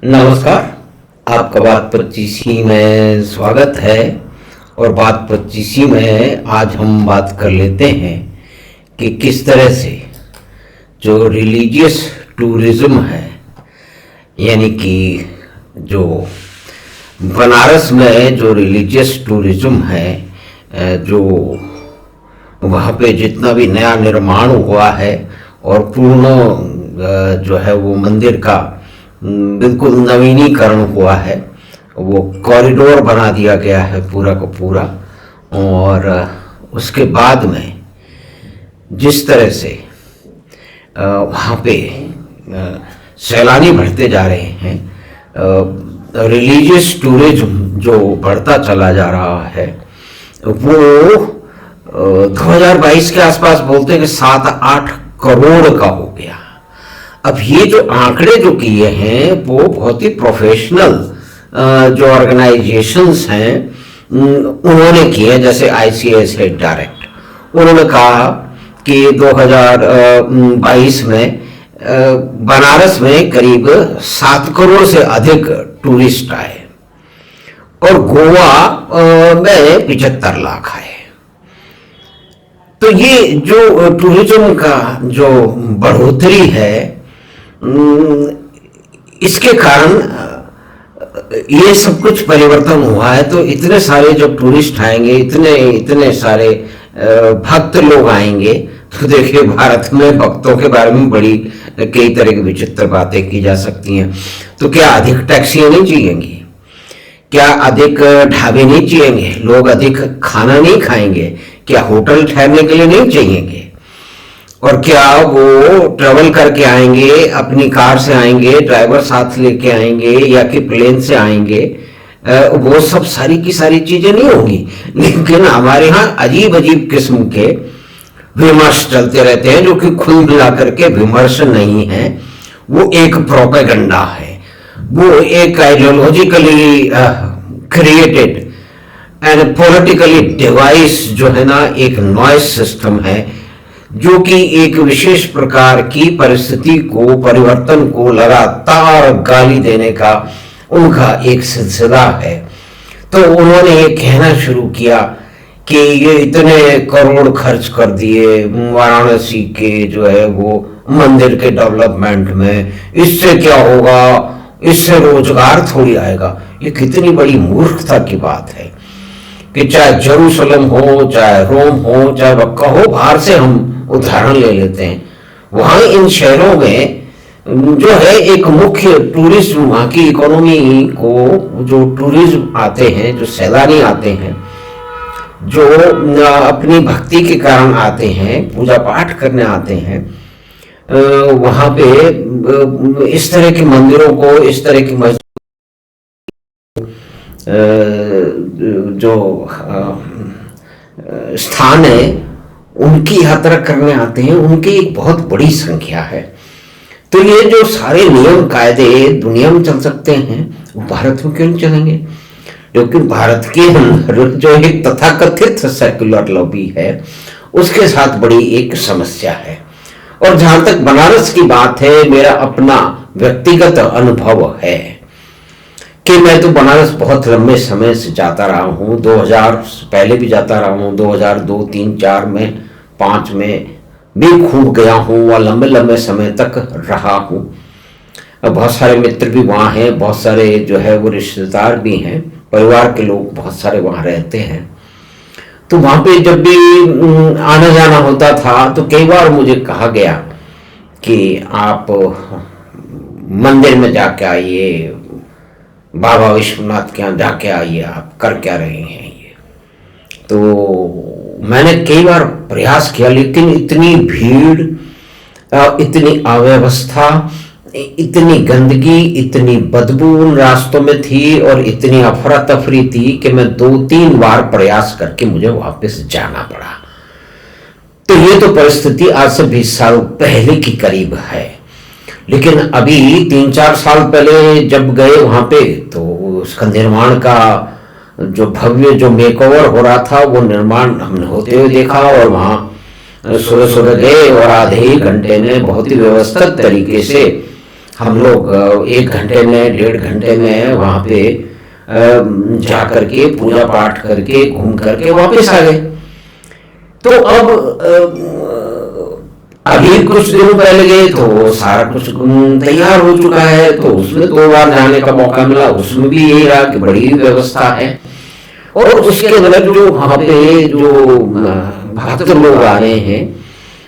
नमस्कार। आपका बात 25 में स्वागत है। और बात 25 में आज हम बात कर लेते हैं कि किस तरह से जो रिलीजियस टूरिज्म है, यानी कि जो बनारस में जो रिलीजियस टूरिज्म है, जो वहाँ पे जितना भी नया निर्माण हुआ है और पूर्ण जो है वो मंदिर का बिल्कुल नवीनीकरण हुआ है, वो कॉरिडोर बना दिया गया है पूरा का पूरा। और उसके बाद में जिस तरह से वहाँ पे सैलानी बढ़ते जा रहे हैं, रिलीजियस टूरिज्म जो बढ़ता चला जा रहा है, वो 2022 के आसपास बोलते हैं कि 7-8 करोड़ का हो गया। अब ये जो आंकड़े जो किए हैं वो बहुत ही प्रोफेशनल जो ऑर्गेनाइजेशंस हैं उन्होंने किए, जैसे ICS है डायरेक्ट। उन्होंने कहा कि 2022 में बनारस में करीब 7 करोड़ से अधिक टूरिस्ट आए और गोवा में 75 लाख आए। तो ये जो टूरिज्म का जो बढ़ोतरी है, इसके कारण ये सब कुछ परिवर्तन हुआ है। तो इतने सारे जब टूरिस्ट आएंगे, इतने सारे भक्त लोग आएंगे, तो देखिए भारत में भक्तों के बारे में बड़ी कई तरह की विचित्र बातें की जा सकती हैं। तो क्या अधिक टैक्सियां नहीं चाहिएंगी? क्या अधिक ढाबे नहीं चाहिएंगे? लोग अधिक खाना नहीं खाएंगे? क्या होटल ठहरने के लिए नहीं चाहिएंगे? और क्या वो ट्रेवल करके आएंगे, अपनी कार से आएंगे, ड्राइवर साथ लेके आएंगे, या कि प्लेन से आएंगे? वो सब सारी की सारी चीजें नहीं होंगी। लेकिन हमारे यहाँ अजीब अजीब किस्म के विमर्श चलते रहते हैं, जो कि खुल मिला करके विमर्श नहीं है, वो एक प्रोपेगेंडा है, वो एक ideologically created and politically device जो है ना, एक नॉइज सिस्टम है, जो कि एक विशेष प्रकार की परिस्थिति को, परिवर्तन को लगातार गाली देने का उनका एक सिलसिला है। तो उन्होंने ये कहना शुरू किया कि ये इतने करोड़ खर्च कर दिए वाराणसी के जो है वो मंदिर के डेवलपमेंट में, इससे क्या होगा, इससे रोजगार थोड़ी आएगा। ये कितनी बड़ी मूर्खता की बात है कि चाहे जेरूसलम हो, चाहे रोम हो, चाहे मक्का हो, बाहर से हम उदाहरण ले लेते हैं, वहां इन शहरों में जो है एक मुख्य टूरिज्म, वहां की इकोनॉमी को, जो टूरिज्म आते हैं, जो सैलानी आते हैं, जो अपनी भक्ति के कारण आते हैं, पूजा पाठ करने आते हैं, वहां पे इस तरह के मंदिरों को, इस तरह की मस्जिद जो स्थान है उनकी यात्रा करने आते हैं, उनकी एक बहुत बड़ी संख्या है। तो ये जो सारे नियम कायदे दुनिया में चल सकते हैं, वो भारत में क्यों नहीं चलेंगे? क्योंकि भारत के अंदर जो एक तथाकथित सेक्युलर लॉबी है, उसके साथ बड़ी एक समस्या है। और जहां तक बनारस की बात है, मेरा अपना व्यक्तिगत अनुभव है कि मैं तो बनारस बहुत लंबे समय से जाता रहा हूँ। 2000 से पहले भी जाता रहा हूँ, 2002, 3, 4 में, 5 में भी खूब गया हूँ और लंबे लंबे समय तक रहा हूँ। बहुत सारे मित्र भी वहाँ हैं, बहुत सारे जो है वो रिश्तेदार भी हैं, परिवार के लोग बहुत सारे वहाँ रहते हैं। तो वहाँ पे जब भी आना जाना होता था तो कई बार मुझे कहा गया कि आप मंदिर में जाके आइए, बाबा विश्वनाथ के यहाँ जाके आइए, आप कर क्या रहे हैं ये। तो मैंने कई बार प्रयास किया, लेकिन इतनी भीड़, इतनी अव्यवस्था, इतनी गंदगी, इतनी बदबू उन रास्तों में थी और इतनी अफरा तफरी थी कि मैं 2-3 बार प्रयास करके मुझे वापस जाना पड़ा। तो ये तो परिस्थिति आज से 20 साल पहले की करीब है। लेकिन अभी 3-4 साल पहले जब गए वहां पे, तो उसका निर्माण का जो भव्य जो मेकओवर हो रहा था, वो निर्माण हमने होते हुए देखा। और वहां सुबह सुबह गए और आधे ही घंटे में बहुत ही व्यवस्थित तरीके से हम लोग 1 घंटे में 1.5 घंटे में वहाँ पे जा करके पूजा पाठ करके घूम करके वापस आ गए। तो अब अभी कुछ दिनों पहले गए तो सारा कुछ तैयार हो चुका है, तो उसमें 2 बार जाने का मौका मिला, उसमें भी यही रहा कि बड़ी व्यवस्था है। और उसके अंदर जो वहाँ पे जो भक्त लोग आ रहे हैं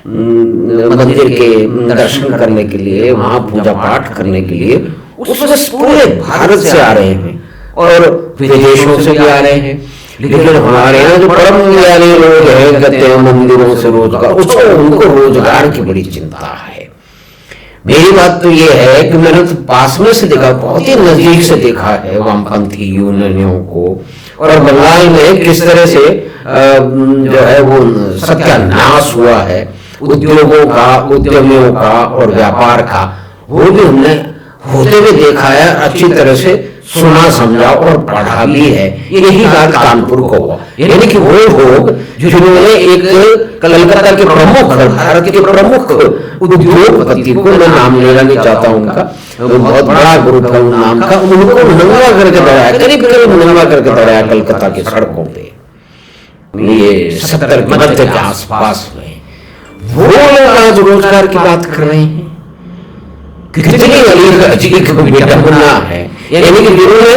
मंदिर के दर्शन करने के लिए, वहाँ पूजा पाठ करने के लिए, उसमें पूरे भारत से आ रहे हैं और विदेशों से भी आ रहे हैं। लेकिन हमारे यहाँ जो परम ज्ञानी लोग हैं, कहते हैं मंदिरों से रोजगार, उनको रोजगार की बड़ी चिंता है। मेरी बात तो ये है कि मैंने तो पास में से देखा, बहुत ही नजदीक से देखा है वामपंथी यूनियनों को, और बंगाल में किस तरह से जो है वो सत्यानाश हुआ है उद्योगों का, उद्यमियों का और व्यापार का, वो भी हमने होते हुए देखा है, अच्छी तरह से सुना समझा और पढ़ा भी है। यही बात कानपुर को हुआ, यानी कि वो लोग जिन्होंने एक कलकत्ता के प्रमुख, भारत के प्रमुख उद्योगपति को, मैं नाम लेना नहीं चाहता उनका, बहुत बड़ा ग्रुप है उन नाम का, उनको नंगा करके दौड़ाया, करीब नंगा करके दौड़ाया कलकत्ता की सड़कों पे, ये 70 के मध्य के आसपास में। वो लोग आज रोजगार की बात कर रहे हैं। कितनी अजीब विडंबना है, यानी कि जिन्होंने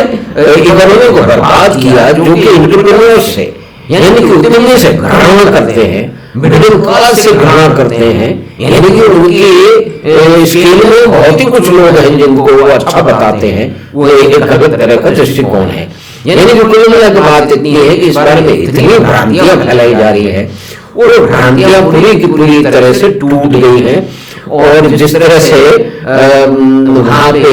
इकोनॉमी को बर्बाद किया, जो कि एंटरप्रेन्योर्स से, यानी कि उद्यमी से घृणा करते हैं, मिडिल क्लास से घृणा करते हैं, यानी कि उनकी स्केल में बहुत ही कुछ लोग हैं जिनको वो अच्छा बताते हैं, वो एक अलग तरह का दृष्टिकोण है। यानी कि कुल मिलाकर की बात इतनी है कि इस बारे में इतनी भ्रांतियां फैलाई जा रही है, वो भ्रांतियां पूरी की पूरी तरह से टूट गई हैं। और जिस तरह से वहाँ पे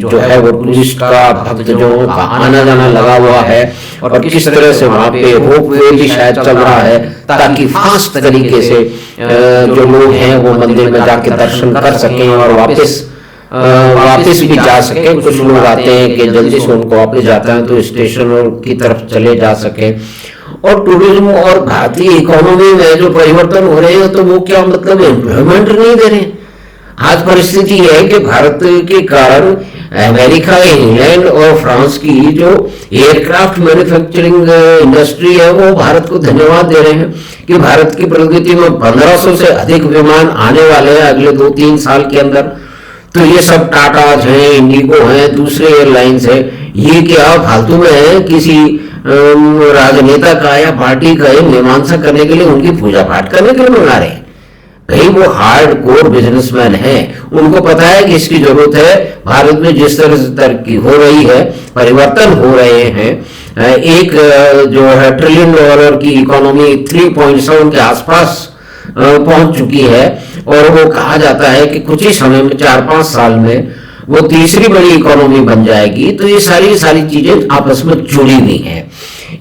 जो है वो टूरिस्ट का, भक्त जो का आना जाना लगा हुआ है, और किस तरह से वहाँ पे रोपवे भी शायद चल रहा है ताकि फास्ट तरीके से जो लोग हैं वो मंदिर में जाके दर्शन कर सकें और वापस भी जा सके। कुछ लोग आते हैं कि जल्दी से उनको वापस जाता है तो स्टेशनों की तरफ चले जा सके। और टूरिज्म और भारतीय इकोनॉमी में जो परिवर्तन हो रहे हैं, तो वो क्या मतलब एम्प्लॉयमेंट नहीं दे रहे। आज परिस्थिति है कि भारत के कारण अमेरिका, इंग्लैंड और फ्रांस की जो एयरक्राफ्ट मैन्युफैक्चरिंग इंडस्ट्री है, वो भारत को धन्यवाद दे रहे हैं कि भारत की प्रगति में 1500 से अधिक विमान आने वाले हैं अगले 2-3 साल के अंदर। तो ये सब टाटाज हैं, इंडिगो हैं, दूसरे एयरलाइंस है, ये क्या फालतू में है किसी राजनेता का या पार्टी का मीमांसा करने के लिए, उनकी पूजा पाठ करने के लिए मंगा रहे हैं? कहीं वो हार्ड कोर बिजनेसमैन हैं, उनको पता है कि इसकी जरूरत है। भारत में जिस तरह से तरक्की हो रही है, परिवर्तन हो रहे हैं, एक जो है $1 ट्रिलियन की इकोनॉमी 3.7 के आसपास पहुंच चुकी है, और वो कहा जाता है कि कुछ ही समय में 4-5 साल में वो तीसरी बड़ी इकोनॉमी बन जाएगी। तो ये सारी चीजें आपस में जुड़ी हुई हैं।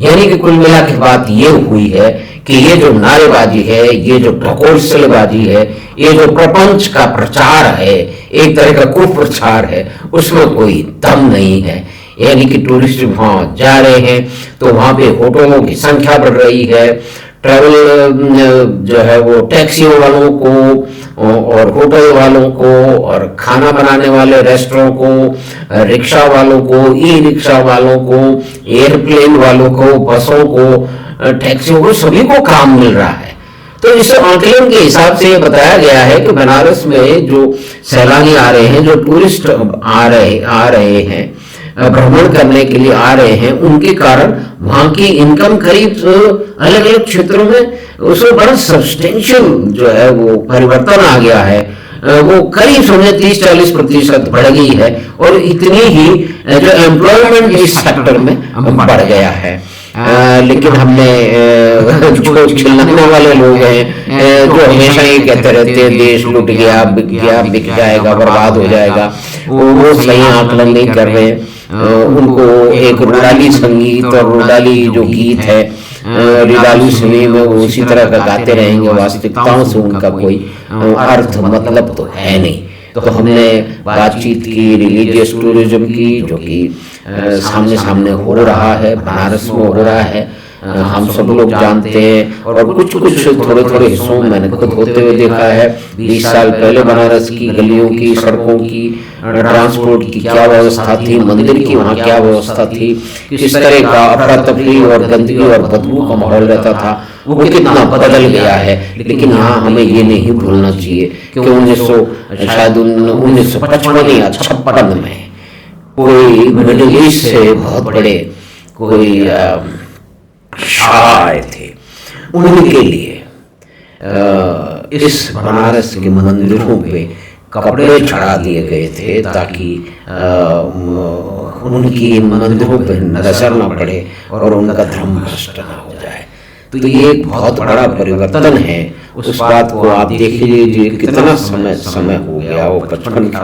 यानी कि कुल मिला के बात ये हुई है कि ये जो नारेबाजी है, ये जो ढकोसलेबाजी है, ये जो प्रपंच का प्रचार है, एक तरह का कुप्रचार है, उसमें कोई दम नहीं है। यानी कि टूरिस्ट वहां जा रहे हैं तो वहां पे होटलों की संख्या बढ़ रही है, ट्रैवल जो है वो टैक्सियों वालों को और होटल वालों को और खाना बनाने वाले रेस्टोरेंट को, रिक्शा वालों को, ई रिक्शा वालों को, एयरप्लेन वालों को, बसों को, टैक्सियों को, सभी को काम मिल रहा है। तो इस आंकलन के हिसाब से ये बताया गया है कि बनारस में जो सैलानी आ रहे हैं, जो टूरिस्ट आ रहे हैं, भ्रमण करने के लिए आ रहे हैं, उनके कारण वहां की इनकम करीब अलग अलग क्षेत्रों में उसमें बड़ा सब्सटेंशियल जो है वो परिवर्तन आ गया है। वो करीब समझे 30-40% बढ़ गई है, और इतनी ही जो एम्प्लॉयमेंट इस सेक्टर में बढ़ गया है। लेकिन हमने जो चिल्लाने वाले लोग हैं, जो हमेशा ये कहते रहते हैं देश लुट गया, बिक जाएगा, बर्बाद हो जाएगा, वो सही आकलन नहीं कर रहे। उनको एक रुडाली संगीत और रुडाली जो गीत है, रिडाली सुनी में वो उसी तरह का गाते रहेंगे, वास्तविकताओं से उनका कोई अर्थ मतलब तो है नहीं। तो हमने बातचीत की रिलीजियस टूरिज्म की, जो कि सामने हो रहा है, बनारस में हो रहा है, हम सब लोग जानते हैं, और कुछ कुछ थोड़े थोड़े हिस्सों में मैंने खुद होते हुए देखा है। 20 साल पहले बनारस की गलियों की, सड़कों की, ट्रांसपोर्ट की क्या व्यवस्था थी, मंदिर की वहाँ क्या व्यवस्था थी, किस तरह का अफरा तफरी और गंदगी और बदबू का माहौल रहता था, वो कितना बदल गया है। लेकिन यहाँ हमें ये नहीं भूलना चाहिए कि 1955 या 56 में कोई मिडिल ईस्ट से बहुत बड़े कोई शाह आए थे, उनके लिए इस बनारस के मंदिरों पे कपड़े चढ़ा दिए गए थे ताकि उनकी मंदिरों पे नजर न पड़े और उनका धर्म भ्रष्ट न हो जाए। तो ये एक बहुत बड़ा परिवर्तन है। उस बात को आप देख लीजिए, कितना समय हो गया। वो 55 के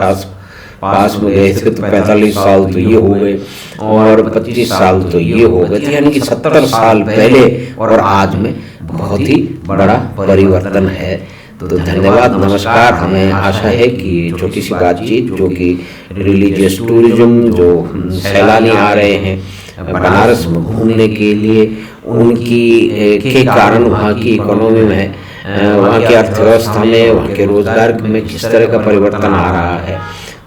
पास में गए थे तो 45 साल तो ये हो गए और 25 साल तो ये हो गए थे, यानी कि 70 साल पहले और आज में बहुत ही बड़ा परिवर्तन है। तो धन्यवाद, नमस्कार। हमें आशा है कि छोटी सी बातचीत, जो कि रिलीजियस टूरिज्म, जो सैलानी आ रहे हैं बनारस में घूमने के लिए, उनकी के कारण वहाँ की इकोनॉमी में, वहाँ की अर्थव्यवस्था में, वहाँ के रोजगार में किस तरह का परिवर्तन आ रहा है।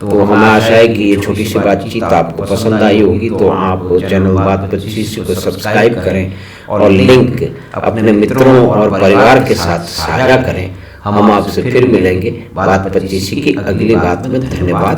तो हमें आशा है कि ये छोटी सी बातचीत आपको पसंद आई होगी। तो आप चैनल बात 25 को सब्सक्राइब करें और लिंक अपने मित्रों और परिवार के साथ साझा करें। हम आपसे फिर मिलेंगे बात 25 की अगली बात में। धन्यवाद।